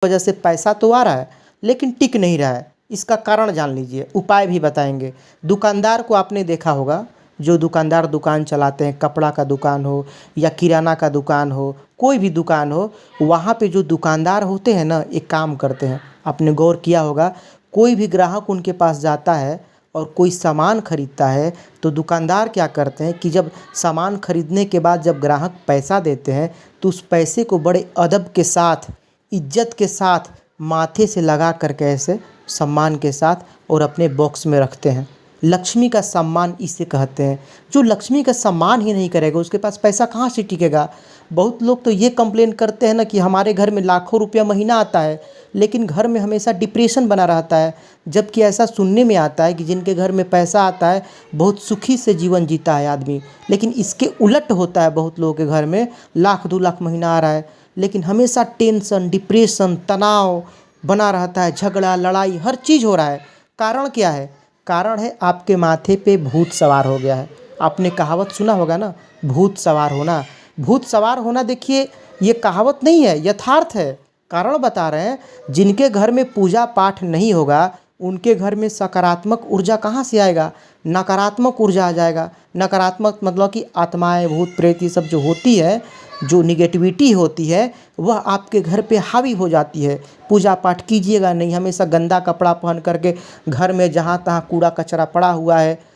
वजह से पैसा तो आ रहा है लेकिन टिक नहीं रहा है। इसका कारण जान लीजिए, उपाय भी बताएंगे। दुकानदार को आपने देखा होगा, जो दुकानदार दुकान चलाते हैं, कपड़ा का दुकान हो या किराना का दुकान हो, कोई भी दुकान हो, वहाँ पे जो दुकानदार होते हैं ना, एक काम करते हैं। आपने गौर किया होगा, कोई भी ग्राहक उनके पास जाता है और कोई सामान खरीदता है तो दुकानदार क्या करते हैं कि जब सामान खरीदने के बाद जब ग्राहक पैसा देते हैं तो उस पैसे को बड़े अदब के साथ, इज्जत के साथ माथे से लगा करके ऐसे सम्मान के साथ और अपने बॉक्स में रखते हैं। लक्ष्मी का सम्मान इसे कहते हैं। जो लक्ष्मी का सम्मान ही नहीं करेगा उसके पास पैसा कहाँ से टिकेगा। बहुत लोग तो ये कंप्लेन करते हैं ना कि हमारे घर में लाखों रुपया महीना आता है लेकिन घर में हमेशा डिप्रेशन बना रहता है। जबकि ऐसा सुनने में आता है कि जिनके घर में पैसा आता है बहुत सुखी से जीवन जीता है आदमी, लेकिन इसके उलट होता है। बहुत लोगों के घर में लाख 2 लाख महीना आ रहा है लेकिन हमेशा टेंशन, डिप्रेशन, तनाव बना रहता है, झगड़ा, लड़ाई, हर चीज़ हो रहा है। कारण क्या है? कारण है आपके माथे पे भूत सवार हो गया है। आपने कहावत सुना होगा ना, भूत सवार होना। भूत सवार होना देखिए ये कहावत नहीं है, यथार्थ है। कारण बता रहे हैं, जिनके घर में पूजा पाठ नहीं होगा उनके घर में सकारात्मक ऊर्जा कहाँ से आएगा? नकारात्मक ऊर्जा आ जाएगा। नकारात्मक मतलब कि आत्माएं, भूत प्रेत ये सब जो होती है, जो निगेटिविटी होती है वह आपके घर पे हावी हो जाती है। पूजा पाठ कीजिएगा नहीं, हमेशा गंदा कपड़ा पहन करके घर में जहाँ तहाँ कूड़ा कचरा पड़ा हुआ है,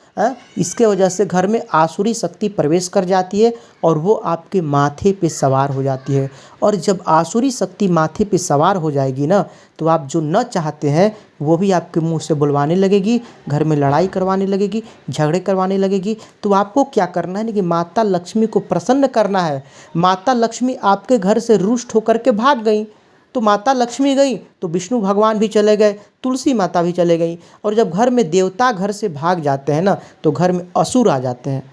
इसके वजह से घर में आसुरी शक्ति प्रवेश कर जाती है और वो आपके माथे पे सवार हो जाती है। और जब आसुरी शक्ति माथे पे सवार हो जाएगी ना तो आप जो न चाहते हैं वो भी आपके मुंह से बुलवाने लगेगी, घर में लड़ाई करवाने लगेगी, झगड़े करवाने लगेगी। तो आपको क्या करना है कि माता लक्ष्मी को प्रसन्न करना है। माता लक्ष्मी आपके घर से रुष्ट होकर के भाग गई तो माता लक्ष्मी गई तो विष्णु भगवान भी चले गए, तुलसी माता भी चले गई। और जब घर में देवता घर से भाग जाते हैं ना तो घर में असुर आ जाते हैं।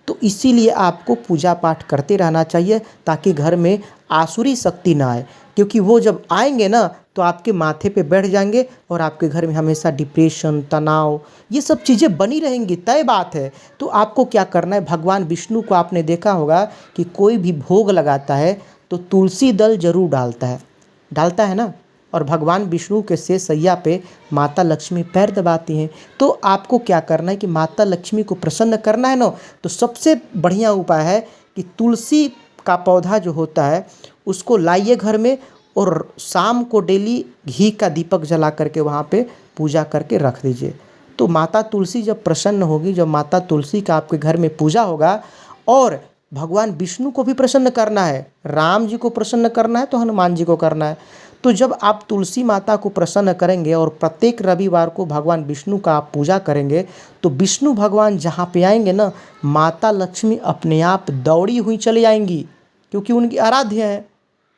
तो इसीलिए आपको पूजा पाठ करते रहना चाहिए ताकि घर में आसुरी शक्ति ना आए, क्योंकि वो जब आएंगे ना तो आपके माथे पे बैठ जाएंगे और आपके घर में हमेशा डिप्रेशन, तनाव, ये सब चीज़ें बनी रहेंगी, तय बात है। तो आपको क्या करना है, भगवान विष्णु को आपने देखा होगा कि कोई भी भोग लगाता है तो तुलसी दल जरूर डालता है ना। और भगवान विष्णु के शेष सैया पे माता लक्ष्मी पैर दबाती हैं। तो आपको क्या करना है कि माता लक्ष्मी को प्रसन्न करना है ना, तो सबसे बढ़िया उपाय है कि तुलसी का पौधा जो होता है उसको लाइए घर में और शाम को डेली घी का दीपक जला करके वहाँ पे पूजा करके रख दीजिए। तो माता तुलसी जब प्रसन्न होगी, जब माता तुलसी का आपके घर में पूजा होगा, और भगवान विष्णु को भी प्रसन्न करना है, राम जी को प्रसन्न करना है तो हनुमान जी को करना है। तो जब आप तुलसी माता को प्रसन्न करेंगे और प्रत्येक रविवार को भगवान विष्णु का आप पूजा करेंगे तो विष्णु भगवान जहाँ पे आएंगे ना, माता लक्ष्मी अपने आप दौड़ी हुई चली आएंगी क्योंकि उनकी आराध्य है।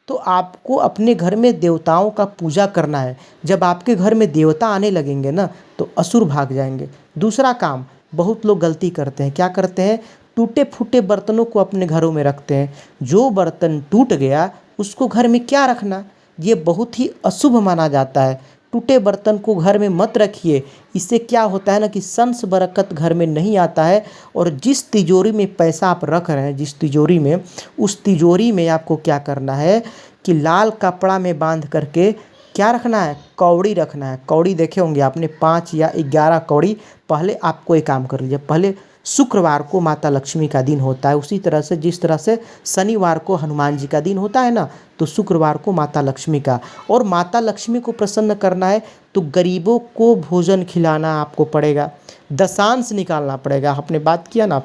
तो आपको अपने घर में देवताओं का पूजा करना है। जब आपके घर में देवता आने लगेंगे ना तो असुर भाग जाएंगे। दूसरा काम बहुत लोग गलती करते हैं, क्या करते हैं, टूटे फूटे बर्तनों को अपने घरों में रखते हैं। जो बर्तन टूट गया उसको घर में क्या रखना, ये बहुत ही अशुभ माना जाता है। टूटे बर्तन को घर में मत रखिए। इससे क्या होता है ना कि संस बरकत घर में नहीं आता है। और जिस तिजोरी में पैसा आप रख रहे हैं, जिस तिजोरी में, उस तिजोरी में आपको क्या करना है कि लाल कपड़ा में बांध करके क्या रखना है, कौड़ी रखना है। कौड़ी देखे होंगे आपने, 5 या 11 कौड़ी। पहले आपको एक काम कर लीजिए, पहले शुक्रवार को माता लक्ष्मी का दिन होता है, उसी तरह से जिस तरह से शनिवार को हनुमान जी का दिन होता है ना, तो शुक्रवार को माता लक्ष्मी का। और माता लक्ष्मी को प्रसन्न करना है तो गरीबों को भोजन खिलाना आपको पड़ेगा, दशांश निकालना पड़ेगा। आपने बात किया ना,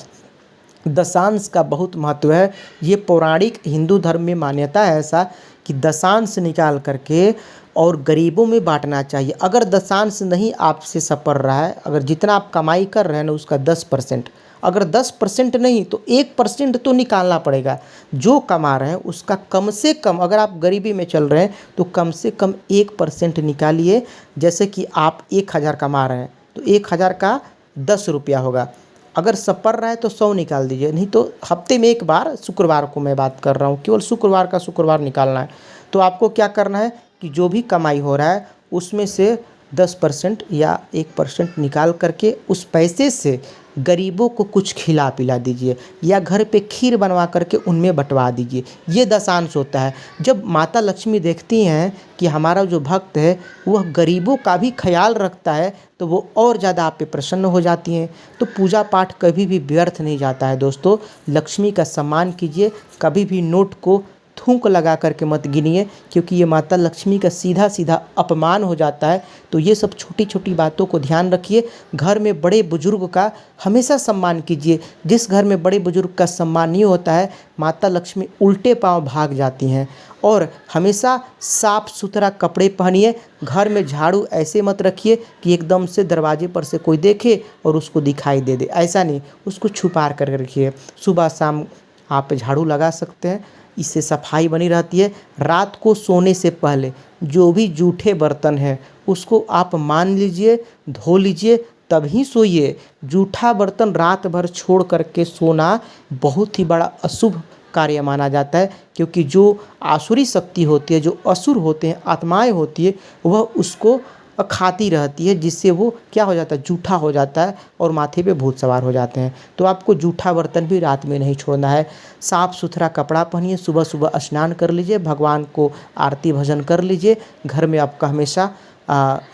दशांश का बहुत महत्व है। ये पौराणिक हिंदू धर्म में मान्यता है ऐसा कि दशांश निकाल करके और गरीबों में बांटना चाहिए। अगर दशांश नहीं आपसे सपर रहा है, अगर जितना आप कमाई कर रहे हैं ना उसका 10%, अगर 10% नहीं तो 1% तो निकालना पड़ेगा। जो कमा रहे हैं उसका कम से कम, अगर आप गरीबी में चल रहे हैं तो कम से कम 1% निकालिए। जैसे कि आप 1000 कमा रहे हैं तो 1000 का 10 रुपया होगा। अगर सपर रहा है तो 100 निकाल दीजिए, नहीं तो हफ्ते में एक बार, शुक्रवार को मैं बात कर रहा हूँ, केवल शुक्रवार का शुक्रवार निकालना है। तो आपको क्या करना है कि जो भी कमाई हो रहा है उसमें से 10% या 1% निकाल करके उस पैसे से गरीबों को कुछ खिला पिला दीजिए या घर पे खीर बनवा करके उनमें बँटवा दीजिए। ये दशांश होता है। जब माता लक्ष्मी देखती हैं कि हमारा जो भक्त है वह गरीबों का भी ख़्याल रखता है तो वो और ज़्यादा आप पे प्रसन्न हो जाती हैं। तो पूजा पाठ कभी भी व्यर्थ नहीं जाता है दोस्तों। लक्ष्मी का सम्मान कीजिए, कभी भी नोट को थूक लगा करके मत गिनिए, क्योंकि ये माता लक्ष्मी का सीधा सीधा अपमान हो जाता है। तो ये सब छोटी छोटी बातों को ध्यान रखिए। घर में बड़े बुजुर्ग का हमेशा सम्मान कीजिए। जिस घर में बड़े बुजुर्ग का सम्मान नहीं होता है, माता लक्ष्मी उल्टे पांव भाग जाती हैं। और हमेशा साफ सुथरा कपड़े पहनिए। घर में झाड़ू ऐसे मत रखिए कि एकदम से दरवाजे पर से कोई देखे और उसको दिखाई दे दे, ऐसा नहीं, उसको छुपा कर रखिए। सुबह शाम आप झाड़ू लगा सकते हैं, इससे सफाई बनी रहती है। रात को सोने से पहले जो भी जूठे बर्तन हैं उसको आप मान लीजिए, धो लीजिए, तभी सोइए। जूठा बर्तन रात भर छोड़ करके सोना बहुत ही बड़ा अशुभ कार्य माना जाता है, क्योंकि जो आसुरी शक्ति होती है, जो असुर होते हैं, आत्माएं होती है, वह उसको खाती रहती है, जिससे वो क्या हो जाता है, जूठा हो जाता है और माथे पे भूत सवार हो जाते हैं। तो आपको जूठा बर्तन भी रात में नहीं छोड़ना है। साफ़ सुथरा कपड़ा पहनिए, सुबह सुबह स्नान कर लीजिए, भगवान को आरती भजन कर लीजिए। घर में आपका हमेशा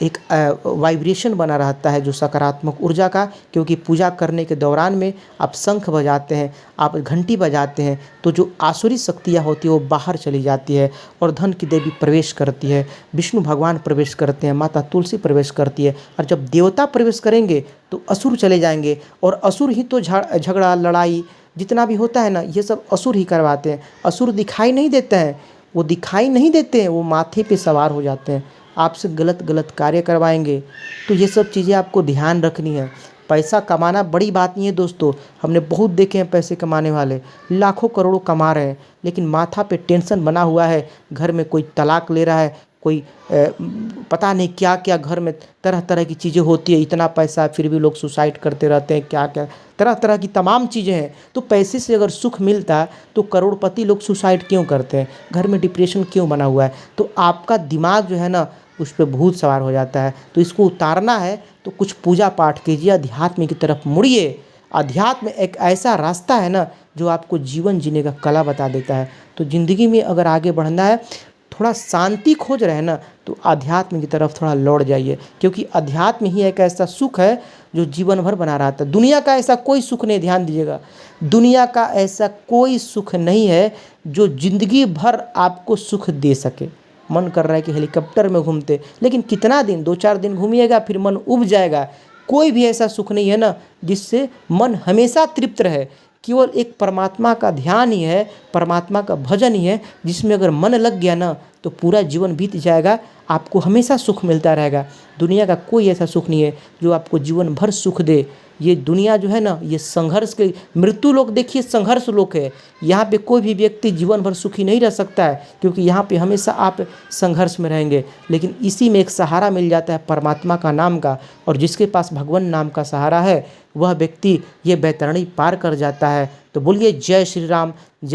एक वाइब्रेशन बना रहता है जो सकारात्मक ऊर्जा का, क्योंकि पूजा करने के दौरान में आप शंख बजाते हैं, आप घंटी बजाते हैं, तो जो आसुरी शक्तियाँ होती है वो बाहर चली जाती है और धन की देवी प्रवेश करती है, विष्णु भगवान प्रवेश करते हैं, माता तुलसी प्रवेश करती है। और जब देवता प्रवेश करेंगे तो असुर चले जाएंगे, और असुर ही तो झगड़ा लड़ाई जितना भी होता है ना, ये सब असुर ही करवाते हैं। असुर दिखाई नहीं देते हैं, वो दिखाई नहीं देते हैं, वो माथे पे सवार हो जाते हैं, आपसे गलत गलत कार्य करवाएंगे। तो ये सब चीज़ें आपको ध्यान रखनी है। पैसा कमाना बड़ी बात नहीं है दोस्तों। हमने बहुत देखे हैं पैसे कमाने वाले, लाखों करोड़ों कमा रहे हैं, लेकिन माथा पे टेंशन बना हुआ है। घर में कोई तलाक ले रहा है, कोई पता नहीं क्या क्या, घर में तरह तरह की चीज़ें होती है। इतना पैसा है फिर भी लोग सुसाइड करते रहते हैं, क्या क्या तरह तरह की तमाम चीज़ें हैं। तो पैसे से अगर सुख मिलता है तो करोड़पति लोग सुसाइड क्यों करते हैं, घर में डिप्रेशन क्यों बना हुआ है? तो आपका दिमाग जो है ना, उस पर भूत सवार हो जाता है। तो इसको उतारना है तो कुछ पूजा पाठ कीजिए, अध्यात्म की तरफ मुड़िए। अध्यात्म एक ऐसा रास्ता है ना जो आपको जीवन जीने का कला बता देता है। तो ज़िंदगी में अगर आगे बढ़ना है, थोड़ा शांति खोज रहे हैं ना, तो अध्यात्म की तरफ थोड़ा लौट जाइए, क्योंकि अध्यात्म ही एक ऐसा सुख है जो जीवन भर बना रहता है। दुनिया का ऐसा कोई सुख नहीं, ध्यान दीजिएगा, दुनिया का ऐसा कोई सुख नहीं है जो ज़िंदगी भर आपको सुख दे सके। मन कर रहा है कि हेलीकॉप्टर में घूमते, लेकिन कितना दिन, 2-4 दिन घूमिएगा फिर मन उब जाएगा। कोई भी ऐसा सुख नहीं है ना जिससे मन हमेशा तृप्त रहे। केवल एक परमात्मा का ध्यान ही है, परमात्मा का भजन ही है, जिसमें अगर मन लग गया ना तो पूरा जीवन बीत जाएगा, आपको हमेशा सुख मिलता रहेगा। दुनिया का कोई ऐसा सुख नहीं है जो आपको जीवन भर सुख दे। ये दुनिया जो है ना, ये संघर्ष के, मृत्यु लोक देखिए संघर्ष लोक है। यहाँ पे कोई भी व्यक्ति जीवन भर सुखी नहीं रह सकता है, क्योंकि यहाँ पे हमेशा आप संघर्ष में रहेंगे। लेकिन इसी में एक सहारा मिल जाता है परमात्मा का नाम का, और जिसके पास भगवान नाम का सहारा है वह व्यक्ति ये बैतरणी पार कर जाता है। तो बोलिए जय श्री राम।